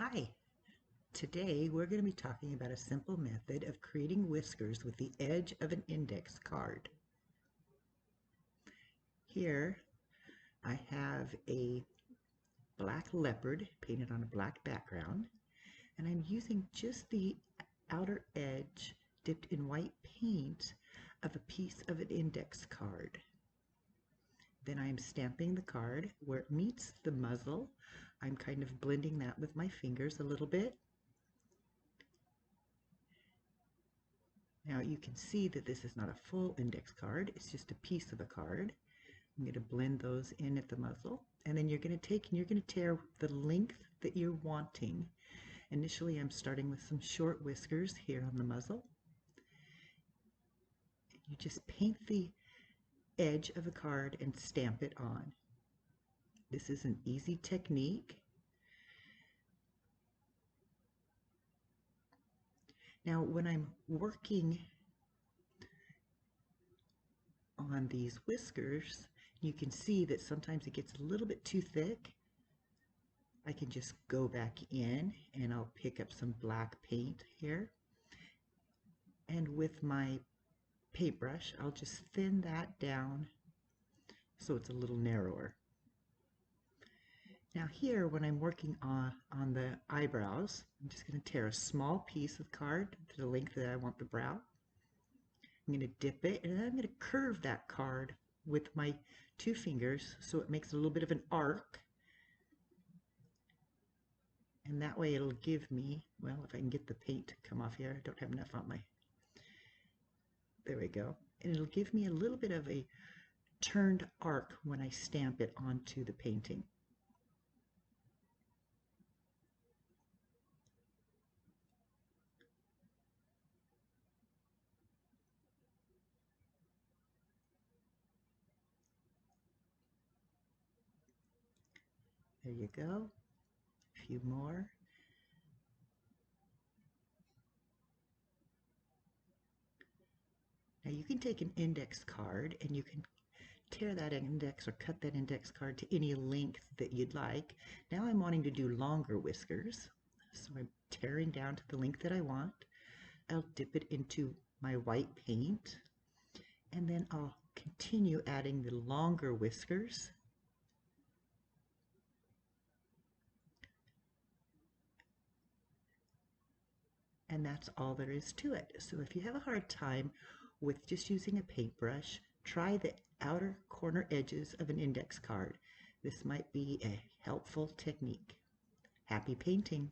Hi, today we're going to be talking about a simple method of creating whiskers with the edge of an index card. Here I have a black leopard painted on a black background, and I'm using just the outer edge dipped in white paint of a piece of an index card. Then I'm stamping the card where it meets the muzzle. I'm kind of blending that with my fingers a little bit. Now you can see that this is not a full index card, it's just a piece of a card. I'm going to blend those in at the muzzle, and then you're going to take and you're going to tear the length that you're wanting. Initially I'm starting with some short whiskers here on the muzzle. You just paint the edge of a card and stamp it on. This is an easy technique. Now when I'm working on these whiskers, you can see that sometimes it gets a little bit too thick. I can just go back in and I'll pick up some black paint here, and with my paintbrush I'll just thin that down so it's a little narrower. Now here, when I'm working on the eyebrows, I'm just going to tear a small piece of card to the length that I want the brow. I'm going to dip it, and then I'm going to curve that card with my two fingers so it makes a little bit of an arc. And that way it'll give me, well, if I can get the paint to come off here, I don't have enough on my, there we go. And it'll give me a little bit of a turned arc when I stamp it onto the painting. There you go. A few more. Now you can take an index card and you can tear that index or cut that index card to any length that you'd like. Now I'm wanting to do longer whiskers, so I'm tearing down to the length that I want. I'll dip it into my white paint, and then I'll continue adding the longer whiskers. And that's all there is to it. So if you have a hard time with just using a paintbrush, try the outer corner edges of an index card. This might be a helpful technique. Happy painting!